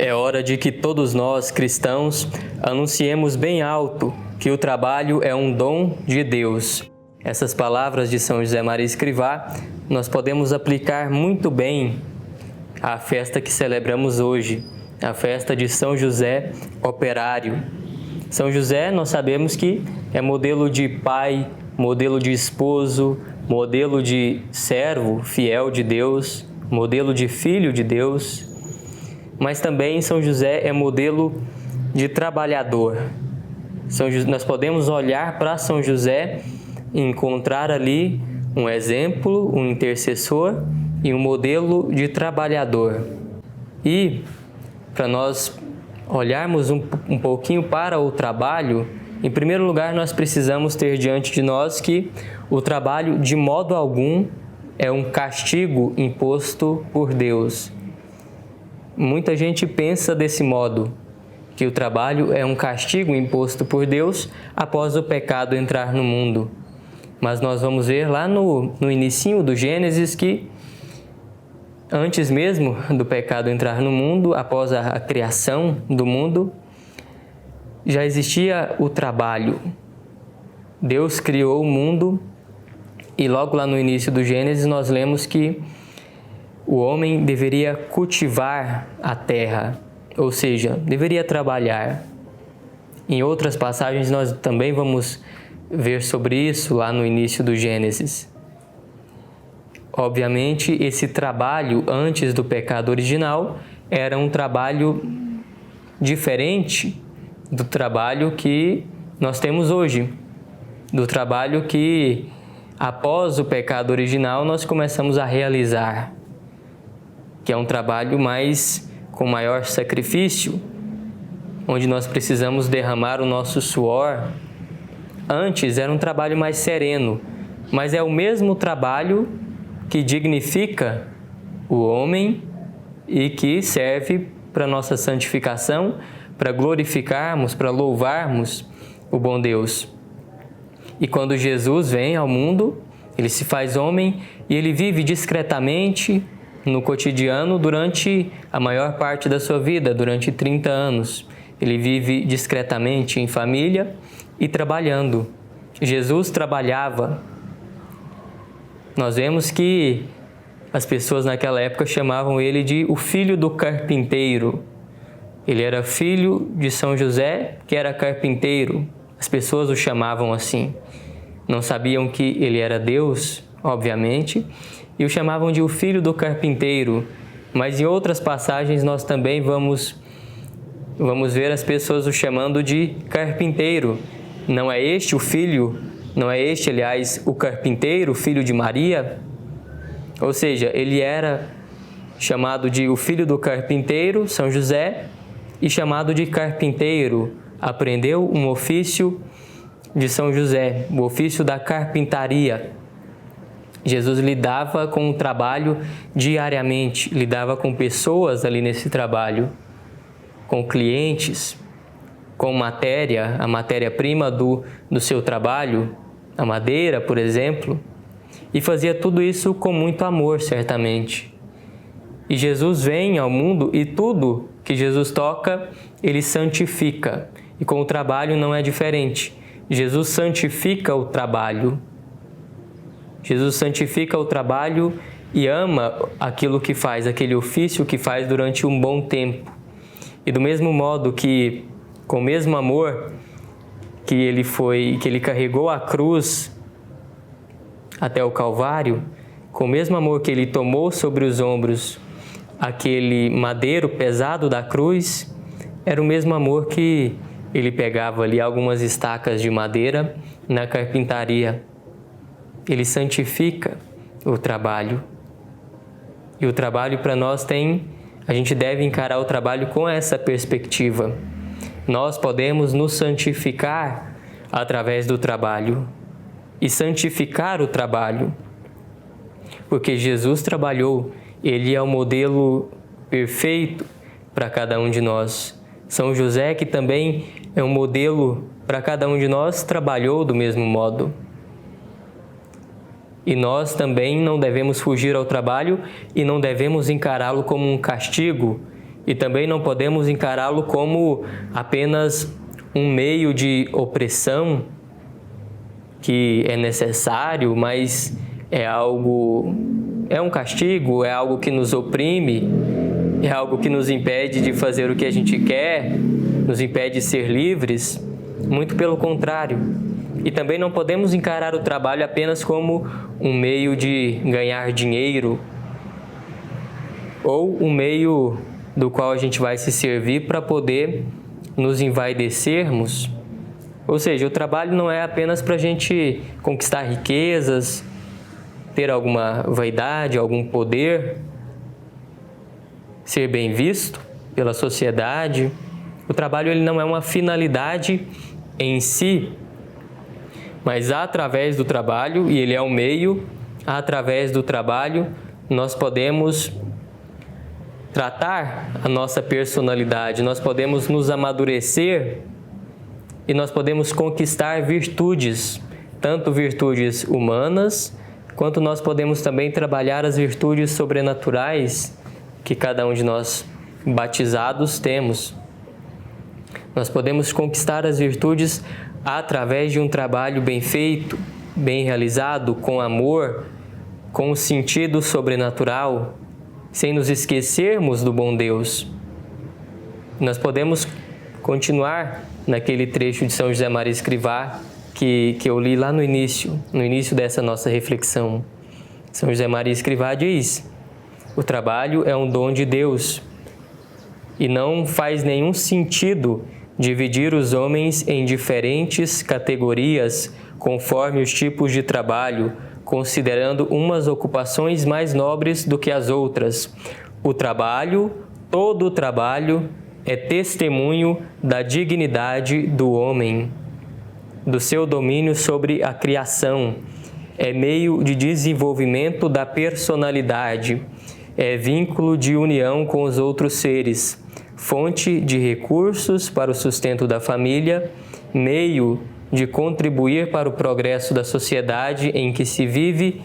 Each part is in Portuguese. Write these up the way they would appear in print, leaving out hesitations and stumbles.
É hora de que todos nós, cristãos, anunciemos bem alto que o trabalho é um dom de Deus. Essas palavras de São José Maria Escrivá nós podemos aplicar muito bem à festa que celebramos hoje, a festa de São José Operário. São José, nós sabemos que é modelo de pai, modelo de esposo, modelo de servo fiel de Deus, modelo de filho de Deus, mas também São José é modelo de trabalhador. Nós podemos olhar para São José e encontrar ali um exemplo, um intercessor e um modelo de trabalhador. E para nós olharmos um pouquinho para o trabalho, em primeiro lugar nós precisamos ter diante de nós que o trabalho de modo algum é um castigo imposto por Deus. Muita gente pensa desse modo, que o trabalho é um castigo imposto por Deus após o pecado entrar no mundo. Mas nós vamos ver lá no inicinho do Gênesis que antes mesmo do pecado entrar no mundo, após a criação do mundo, já existia o trabalho. Deus criou o mundo e logo lá no início do Gênesis nós lemos que o homem deveria cultivar a terra, ou seja, deveria trabalhar. Em outras passagens nós também vamos ver sobre isso lá no início do Gênesis. Obviamente, esse trabalho antes do pecado original era um trabalho diferente do trabalho que nós temos hoje, do trabalho que após o pecado original nós começamos a realizar, que é um trabalho com maior sacrifício, onde nós precisamos derramar o nosso suor. Antes era um trabalho mais sereno, mas é o mesmo trabalho que dignifica o homem e que serve para nossa santificação, para glorificarmos, para louvarmos o bom Deus. E quando Jesus vem ao mundo, ele se faz homem e ele vive discretamente no cotidiano durante a maior parte da sua vida, durante 30 anos. Ele vive discretamente em família e trabalhando. Jesus trabalhava. Nós vemos que as pessoas naquela época chamavam ele de o filho do carpinteiro. Ele era filho de São José, que era carpinteiro. As pessoas o chamavam assim. Não sabiam que ele era Deus, obviamente, e o chamavam de o filho do carpinteiro. Mas em outras passagens nós também vamos ver as pessoas o chamando de carpinteiro. Não é este o filho? Não é este, aliás, o carpinteiro, filho de Maria? Ou seja, ele era chamado de o filho do carpinteiro, São José, e chamado de carpinteiro. Aprendeu um ofício de São José, o ofício da carpintaria. Jesus lidava com o trabalho diariamente, lidava com pessoas ali nesse trabalho, com clientes, com matéria, a matéria-prima do seu trabalho, a madeira, por exemplo, e fazia tudo isso com muito amor, certamente. E Jesus vem ao mundo e tudo que Jesus toca, ele santifica. E com o trabalho não é diferente. Jesus santifica o trabalho. Jesus santifica o trabalho e ama aquilo que faz, aquele ofício que faz durante um bom tempo. E do mesmo modo que, com o mesmo amor que ele carregou a cruz até o Calvário, com o mesmo amor que ele tomou sobre os ombros aquele madeiro pesado da cruz, era o mesmo amor que ele pegava ali algumas estacas de madeira na carpintaria. Ele santifica o trabalho. E o trabalho para nós a gente deve encarar o trabalho com essa perspectiva. Nós podemos nos santificar através do trabalho e santificar o trabalho, porque Jesus trabalhou, ele é o modelo perfeito para cada um de nós. São José, que também é um modelo para cada um de nós, trabalhou do mesmo modo. E nós também não devemos fugir ao trabalho e não devemos encará-lo como um castigo E também não podemos encará-lo como apenas um meio de opressão que é necessário, mas é um castigo, é algo que nos oprime, é algo que nos impede de fazer o que a gente quer, nos impede de ser livres. Muito pelo contrário. E também não podemos encarar o trabalho apenas como um meio de ganhar dinheiro ou um meio do qual a gente vai se servir para poder nos envaidecermos. Ou seja, o trabalho não é apenas para a gente conquistar riquezas, ter alguma vaidade, algum poder, ser bem visto pela sociedade. O trabalho ele não é uma finalidade em si, mas através do trabalho, e ele é um meio, através do trabalho nós podemos tratar a nossa personalidade, nós podemos nos amadurecer e nós podemos conquistar virtudes, tanto virtudes humanas, quanto nós podemos também trabalhar as virtudes sobrenaturais que cada um de nós batizados temos. Nós podemos conquistar as virtudes através de um trabalho bem feito, bem realizado, com amor, com um sentido sobrenatural, sem nos esquecermos do bom Deus. Nós podemos continuar naquele trecho de São José Maria Escrivá que eu li lá no início dessa nossa reflexão. São José Maria Escrivá diz: o trabalho é um dom de Deus e não faz nenhum sentido dividir os homens em diferentes categorias conforme os tipos de trabalho, considerando umas ocupações mais nobres do que as outras. O trabalho, todo o trabalho, é testemunho da dignidade do homem, do seu domínio sobre a criação, é meio de desenvolvimento da personalidade, é vínculo de união com os outros seres, fonte de recursos para o sustento da família, meio de contribuir para o progresso da sociedade em que se vive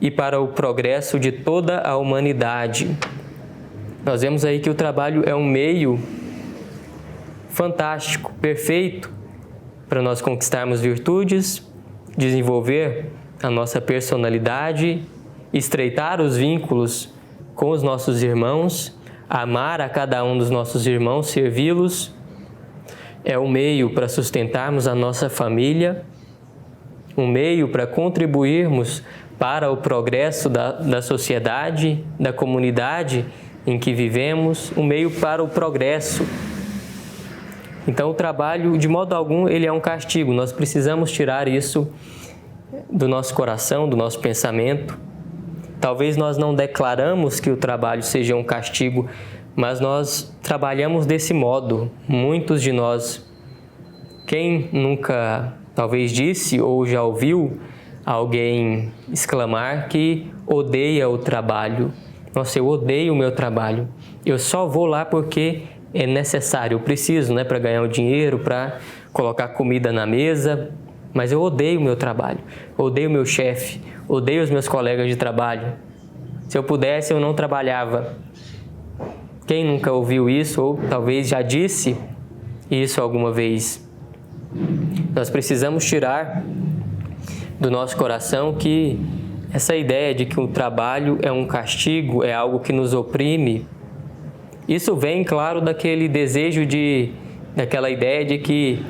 e para o progresso de toda a humanidade. Nós vemos aí que o trabalho é um meio fantástico, perfeito, para nós conquistarmos virtudes, desenvolver a nossa personalidade, estreitar os vínculos com os nossos irmãos, amar a cada um dos nossos irmãos, servi-los. É um meio para sustentarmos a nossa família, um meio para contribuirmos para o progresso da sociedade, da comunidade em que vivemos, um meio para o progresso. Então, o trabalho, de modo algum, ele é um castigo. Nós precisamos tirar isso do nosso coração, do nosso pensamento. Talvez nós não declaramos que o trabalho seja um castigo, mas nós trabalhamos desse modo. Muitos de nós, quem nunca talvez disse ou já ouviu alguém exclamar que odeia o trabalho. Nossa, eu odeio o meu trabalho. Eu só vou lá porque é necessário, eu preciso, para ganhar o dinheiro, para colocar comida na mesa, mas eu odeio o meu trabalho, odeio o meu chefe, odeio os meus colegas de trabalho. Se eu pudesse, eu não trabalhava. Quem nunca ouviu isso ou talvez já disse isso alguma vez? Nós precisamos tirar do nosso coração que essa ideia de que o trabalho é um castigo, é algo que nos oprime. Isso vem, claro, daquele desejo daquela ideia de que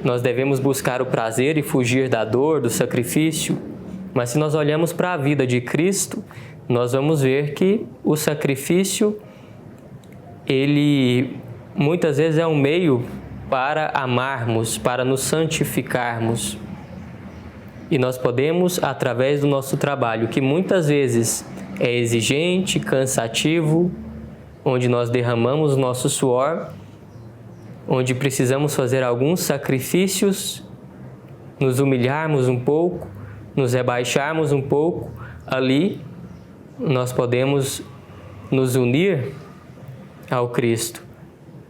nós devemos buscar o prazer e fugir da dor, do sacrifício. Mas se nós olhamos para a vida de Cristo, nós vamos ver que o sacrifício, ele muitas vezes é um meio para amarmos, para nos santificarmos. E nós podemos, através do nosso trabalho, que muitas vezes é exigente, cansativo, onde nós derramamos o nosso suor, onde precisamos fazer alguns sacrifícios, nos humilharmos um pouco, nos rebaixarmos um pouco, ali nós podemos nos unir ao Cristo,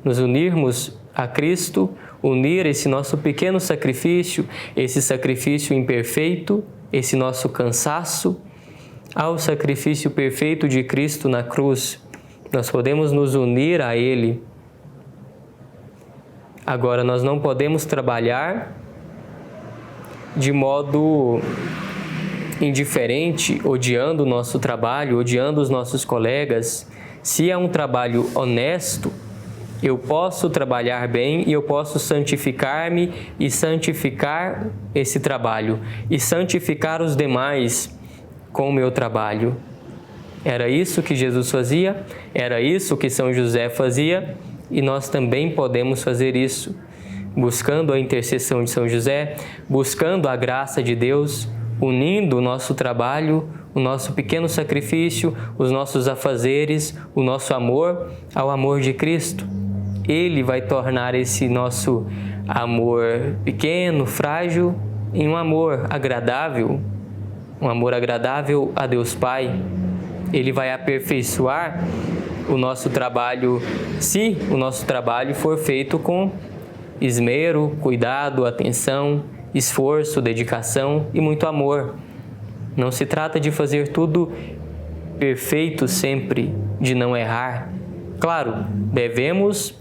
nos unirmos a Cristo, unir esse nosso pequeno sacrifício, esse sacrifício imperfeito, esse nosso cansaço, ao sacrifício perfeito de Cristo na cruz. nós podemos nos unir a Ele. Agora, nós não podemos trabalhar de modo indiferente, odiando o nosso trabalho, odiando os nossos colegas. Se é um trabalho honesto, eu posso trabalhar bem e eu posso santificar-me e santificar esse trabalho e santificar os demais com o meu trabalho. Era isso que Jesus fazia, era isso que São José fazia e nós também podemos fazer isso, buscando a intercessão de São José, buscando a graça de Deus, unindo o nosso trabalho, o nosso pequeno sacrifício, os nossos afazeres, o nosso amor ao amor de Cristo. Ele vai tornar esse nosso amor pequeno, frágil, em um amor agradável a Deus Pai. Ele vai aperfeiçoar o nosso trabalho, se o nosso trabalho for feito com esmero, cuidado, atenção, esforço, dedicação e muito amor. Não se trata de fazer tudo perfeito sempre, de não errar. Claro, devemos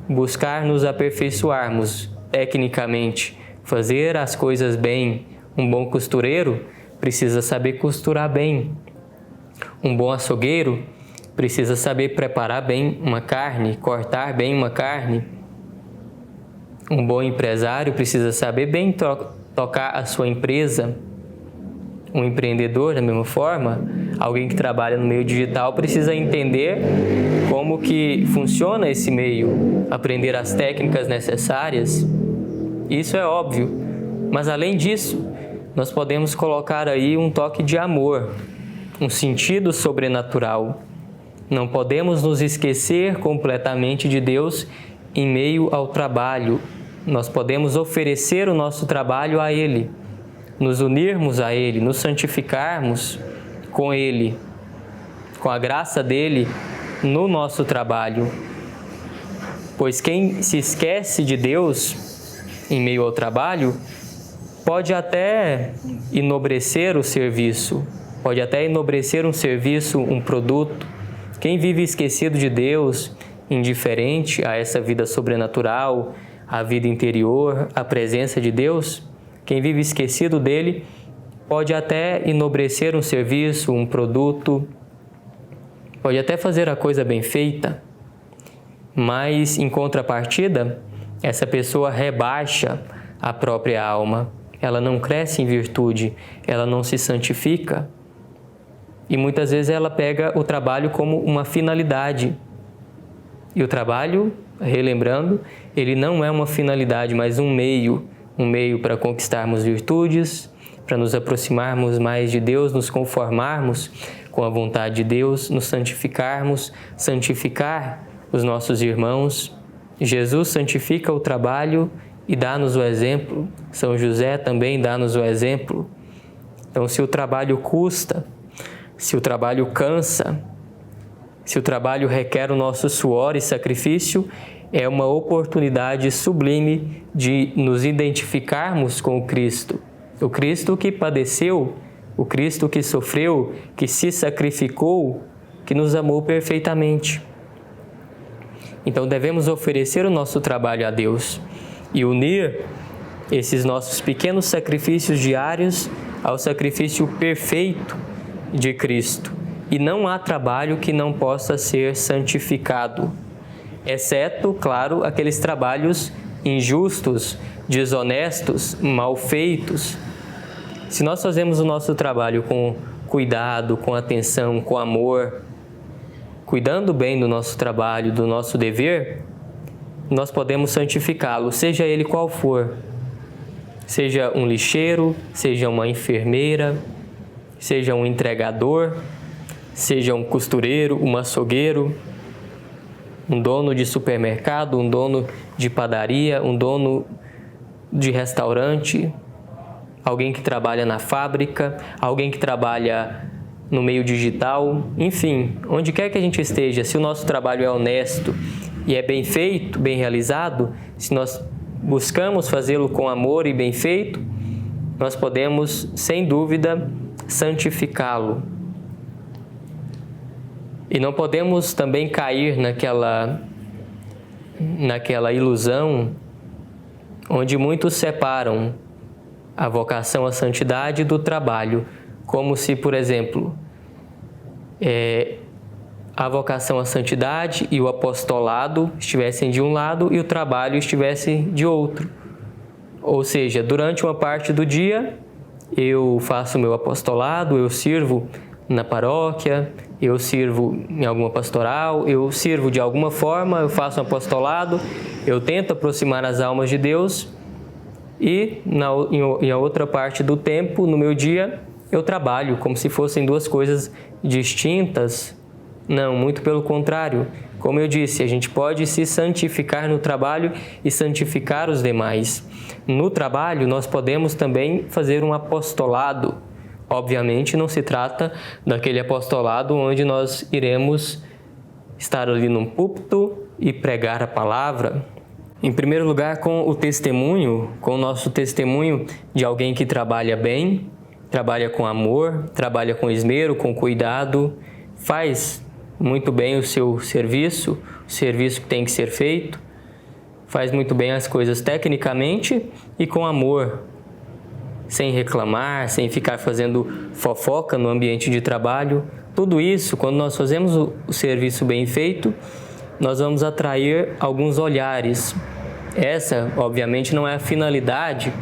buscar nos aperfeiçoarmos tecnicamente, fazer as coisas bem. Um bom costureiro precisa saber costurar bem. Um bom açougueiro precisa saber preparar bem uma carne, cortar bem uma carne. Um bom empresário precisa saber bem tocar a sua empresa. Um empreendedor, da mesma forma, alguém que trabalha no meio digital precisa entender como que funciona esse meio, aprender as técnicas necessárias. Isso é óbvio, mas além disso, nós podemos colocar aí um toque de amor, um sentido sobrenatural. Não podemos nos esquecer completamente de Deus em meio ao trabalho. Nós podemos oferecer o nosso trabalho a Ele, nos unirmos a Ele, nos santificarmos com Ele, com a graça dEle no nosso trabalho. Pois quem se esquece de Deus em meio ao trabalho pode até enobrecer o serviço, pode até enobrecer um serviço, um produto. Quem vive esquecido de Deus, indiferente a essa vida sobrenatural, a vida interior, a presença de Deus, quem vive esquecido dele pode até enobrecer um serviço, um produto, pode até fazer a coisa bem feita, mas em contrapartida, essa pessoa rebaixa a própria alma, ela não cresce em virtude, ela não se santifica e muitas vezes ela pega o trabalho como uma finalidade. E o trabalho, relembrando, ele não é uma finalidade, mas um meio para conquistarmos virtudes, para nos aproximarmos mais de Deus, nos conformarmos com a vontade de Deus, nos santificarmos, santificar os nossos irmãos. Jesus santifica o trabalho e dá-nos o exemplo. São José também dá-nos o exemplo. Então, se o trabalho custa, se o trabalho cansa, se o trabalho requer o nosso suor e sacrifício, é uma oportunidade sublime de nos identificarmos com o Cristo que padeceu, o Cristo que sofreu, que se sacrificou, que nos amou perfeitamente. Então devemos oferecer o nosso trabalho a Deus e unir esses nossos pequenos sacrifícios diários ao sacrifício perfeito de Cristo. E não há trabalho que não possa ser santificado, exceto, claro, aqueles trabalhos injustos, desonestos, mal feitos. Se nós fazemos o nosso trabalho com cuidado, com atenção, com amor, cuidando bem do nosso trabalho, do nosso dever, nós podemos santificá-lo, seja ele qual for. Seja um lixeiro, seja uma enfermeira, seja um entregador, seja um costureiro, um açougueiro, um dono de supermercado, um dono de padaria, um dono de restaurante, alguém que trabalha na fábrica, alguém que trabalha no meio digital, enfim, onde quer que a gente esteja, se o nosso trabalho é honesto e é bem feito, bem realizado, se nós buscamos fazê-lo com amor e bem feito, nós podemos, sem dúvida, santificá-lo. E não podemos também cair naquela ilusão onde muitos separam a vocação à santidade do trabalho, como se, por exemplo, a vocação à santidade e o apostolado estivessem de um lado e o trabalho estivesse de outro. Ou seja, durante uma parte do dia eu faço o meu apostolado, eu sirvo na paróquia, eu sirvo em alguma pastoral, eu sirvo de alguma forma, eu faço um apostolado, eu tento aproximar as almas de Deus e em outra parte do tempo, no meu dia, eu trabalho como se fossem duas coisas distintas. Não, muito pelo contrário. Como eu disse, a gente pode se santificar no trabalho e santificar os demais. No trabalho, nós podemos também fazer um apostolado. Obviamente, não se trata daquele apostolado onde nós iremos estar ali num púlpito e pregar a palavra. Em primeiro lugar, com o nosso testemunho de alguém que trabalha bem, trabalha com amor, trabalha com esmero, com cuidado, faz muito bem o seu serviço, o serviço que tem que ser feito, faz muito bem as coisas tecnicamente e com amor, sem reclamar, sem ficar fazendo fofoca no ambiente de trabalho. Tudo isso, quando nós fazemos o serviço bem feito, nós vamos atrair alguns olhares. Essa, obviamente, não é a finalidade,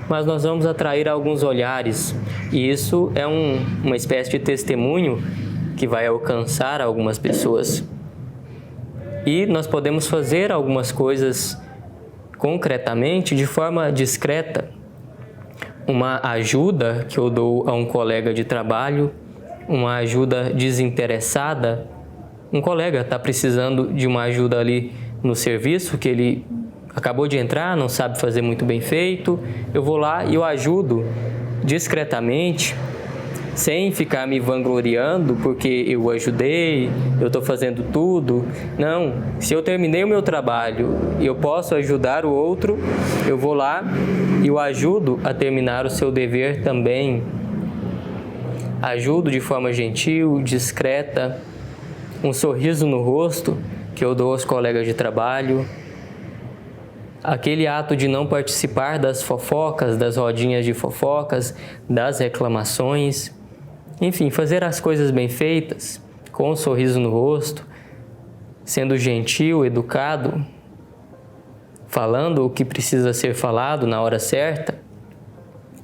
mas nós vamos atrair alguns olhares. E isso é uma espécie de testemunho que vai alcançar algumas pessoas. E nós podemos fazer algumas coisas concretamente de forma discreta. Uma ajuda que eu dou a um colega de trabalho, uma ajuda desinteressada. Um colega está precisando de uma ajuda ali no serviço, que ele acabou de entrar, não sabe fazer muito bem feito. Eu vou lá e eu ajudo discretamente, sem ficar me vangloriando porque eu ajudei, eu estou fazendo tudo. Não, se eu terminei o meu trabalho e eu posso ajudar o outro, eu vou lá e o ajudo a terminar o seu dever também. Ajudo de forma gentil, discreta, um sorriso no rosto que eu dou aos colegas de trabalho. Aquele ato de não participar das fofocas, das rodinhas de fofocas, das reclamações. Enfim, fazer as coisas bem feitas, com um sorriso no rosto, sendo gentil, educado, falando o que precisa ser falado na hora certa.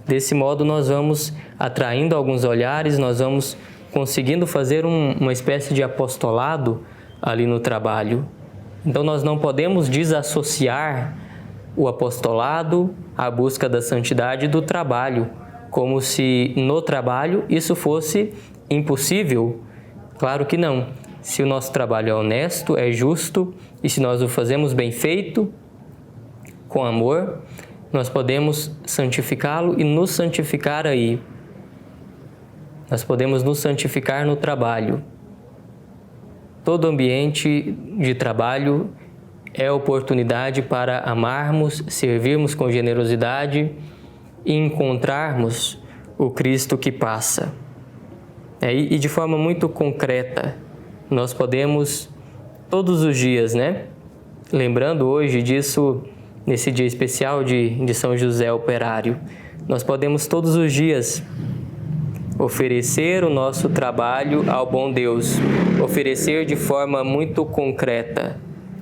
Desse modo, nós vamos atraindo alguns olhares, nós vamos conseguindo fazer uma espécie de apostolado ali no trabalho. Então, nós não podemos desassociar o apostolado, a busca da santidade do trabalho, como se no trabalho isso fosse impossível. Claro que não. Se o nosso trabalho é honesto, é justo, e se nós o fazemos bem feito, com amor, nós podemos santificá-lo e nos santificar aí. Nós podemos nos santificar no trabalho. Todo ambiente de trabalho é oportunidade para amarmos, servirmos com generosidade e encontrarmos o Cristo que passa. E de forma muito concreta, nós podemos todos os dias, Lembrando hoje disso, nesse dia especial de São José Operário, nós podemos todos os dias oferecer o nosso trabalho ao bom Deus, oferecer de forma muito concreta.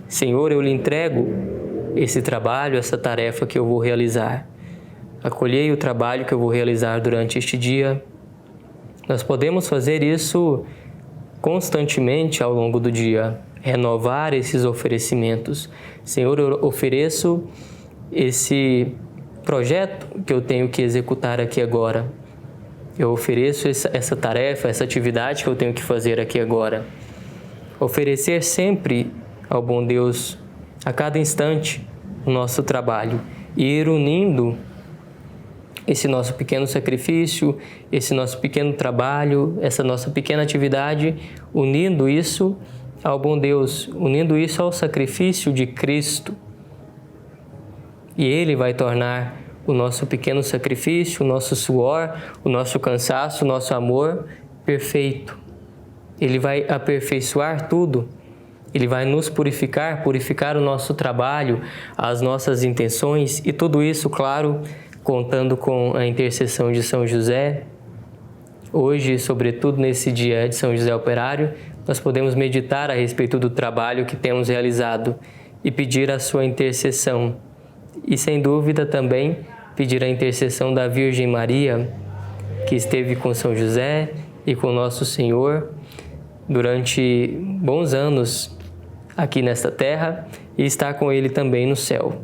Senhor, eu lhe entrego esse trabalho, essa tarefa que eu vou realizar. Acolhei o trabalho que eu vou realizar durante este dia. Nós podemos fazer isso constantemente ao longo do dia, renovar esses oferecimentos. Senhor, eu ofereço esse projeto que eu tenho que executar aqui agora. Eu ofereço essa tarefa, essa atividade que eu tenho que fazer aqui agora. Oferecer sempre ao bom Deus, a cada instante, o nosso trabalho. E ir unindo esse nosso pequeno sacrifício, esse nosso pequeno trabalho, essa nossa pequena atividade, unindo isso ao bom Deus, unindo isso ao sacrifício de Cristo. E Ele vai tornar o nosso pequeno sacrifício, o nosso suor, o nosso cansaço, o nosso amor perfeito. Ele vai aperfeiçoar tudo. Ele vai nos purificar, purificar o nosso trabalho, as nossas intenções e tudo isso, claro, contando com a intercessão de São José. Hoje, sobretudo nesse dia de São José Operário, nós podemos meditar a respeito do trabalho que temos realizado e pedir a sua intercessão. E, sem dúvida, também pedir a intercessão da Virgem Maria, que esteve com São José e com Nosso Senhor durante bons anos aqui nesta terra e está com Ele também no céu.